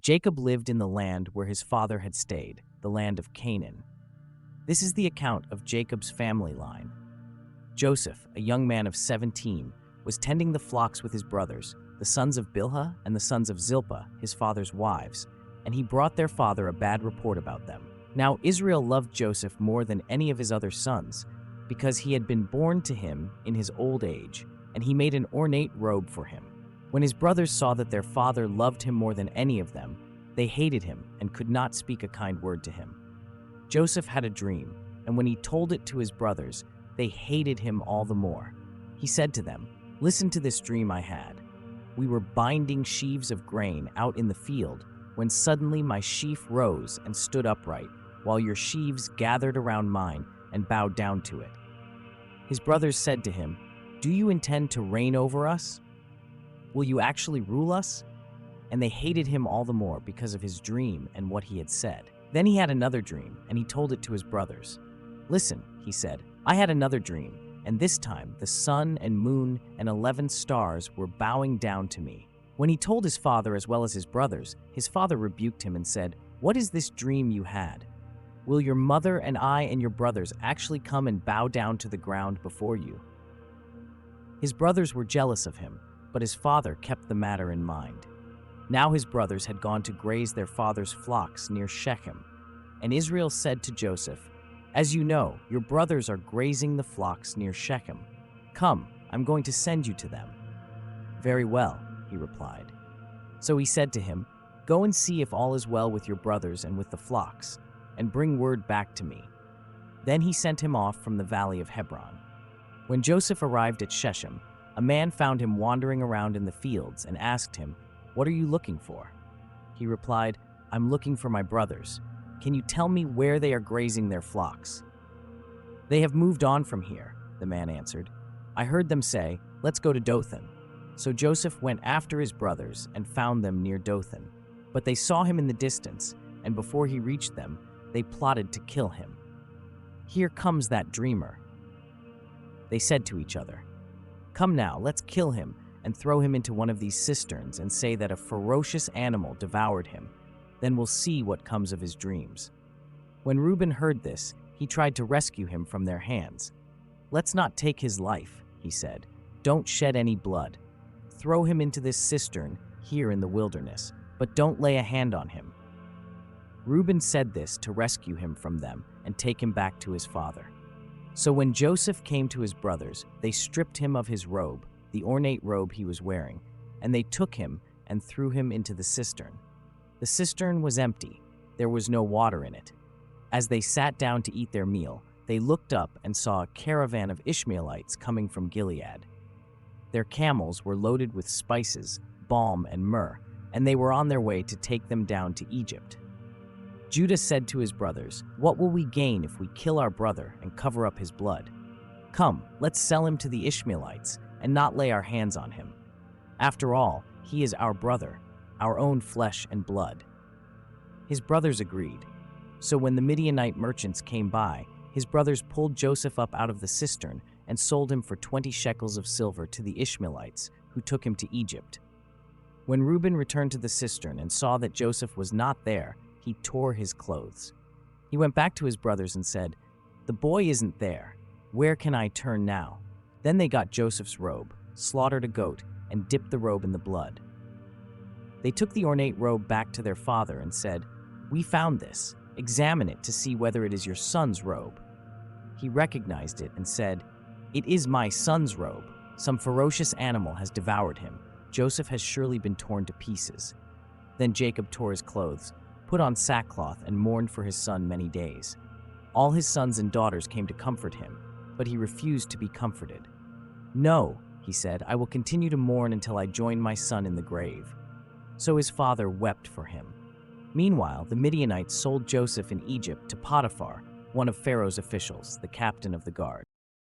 Jacob lived in the land where his father had stayed, the land of Canaan. This is the account of Jacob's family line. Joseph, a young man of 17, was tending the flocks with his brothers, the sons of Bilhah and the sons of Zilpah, his father's wives, and he brought their father a bad report about them. Now Israel loved Joseph more than any of his other sons, because he had been born to him in his old age, and he made an ornate robe for him. When his brothers saw that their father loved him more than any of them, they hated him and could not speak a kind word to him. Joseph had a dream, and when he told it to his brothers, they hated him all the more. He said to them, "Listen to this dream I had. We were binding sheaves of grain out in the field, when suddenly my sheaf rose and stood upright, while your sheaves gathered around mine and bowed down to it." His brothers said to him, "Do you intend to reign over us? Will you actually rule us?" And they hated him all the more because of his dream and what he had said. Then he had another dream, and he told it to his brothers. "Listen," he said, "I had another dream, and this time the sun and moon and 11 stars were bowing down to me." When he told his father as well as his brothers, his father rebuked him and said, "What is this dream you had? Will your mother and I and your brothers actually come and bow down to the ground before you?" His brothers were jealous of him, but his father kept the matter in mind. Now his brothers had gone to graze their father's flocks near Shechem, and Israel said to Joseph, "As you know, your brothers are grazing the flocks near Shechem. Come, I'm going to send you to them." "Very well," he replied. So he said to him, "Go and see if all is well with your brothers and with the flocks, and bring word back to me." Then he sent him off from the valley of Hebron. When Joseph arrived at Shechem, a man found him wandering around in the fields and asked him, "What are you looking for?" He replied, "I'm looking for my brothers. Can you tell me where they are grazing their flocks?" "They have moved on from here," the man answered. "I heard them say, 'Let's go to Dothan.'" So Joseph went after his brothers and found them near Dothan. But they saw him in the distance, and before he reached them, they plotted to kill him. "Here comes that dreamer," they said to each other. "Come now, let's kill him and throw him into one of these cisterns and say that a ferocious animal devoured him. Then we'll see what comes of his dreams." When Reuben heard this, he tried to rescue him from their hands. "Let's not take his life," he said. "Don't shed any blood. Throw him into this cistern here in the wilderness, but don't lay a hand on him." Reuben said this to rescue him from them and take him back to his father. So when Joseph came to his brothers, they stripped him of his robe, the ornate robe he was wearing, and they took him and threw him into the cistern. The cistern was empty. There was no water in it. As they sat down to eat their meal, they looked up and saw a caravan of Ishmaelites coming from Gilead. Their camels were loaded with spices, balm, and myrrh, and they were on their way to take them down to Egypt. Judah said to his brothers, "What will we gain if we kill our brother and cover up his blood? Come, let's sell him to the Ishmaelites and not lay our hands on him. After all, he is our brother, our own flesh and blood." His brothers agreed. So when the Midianite merchants came by, his brothers pulled Joseph up out of the cistern and sold him for 20 shekels of silver to the Ishmaelites, who took him to Egypt. When Reuben returned to the cistern and saw that Joseph was not there, he tore his clothes. He went back to his brothers and said, "The boy isn't there. Where can I turn now?" Then they got Joseph's robe, slaughtered a goat, and dipped the robe in the blood. They took the ornate robe back to their father and said, "We found this. Examine it to see whether it is your son's robe." He recognized it and said, "It is my son's robe. Some ferocious animal has devoured him. Joseph has surely been torn to pieces." Then Jacob tore his clothes, put on sackcloth, and mourned for his son many days. All his sons and daughters came to comfort him, but he refused to be comforted. "No," he said, "I will continue to mourn until I join my son in the grave." So his father wept for him. Meanwhile, the Midianites sold Joseph in Egypt to Potiphar, one of Pharaoh's officials, the captain of the guard.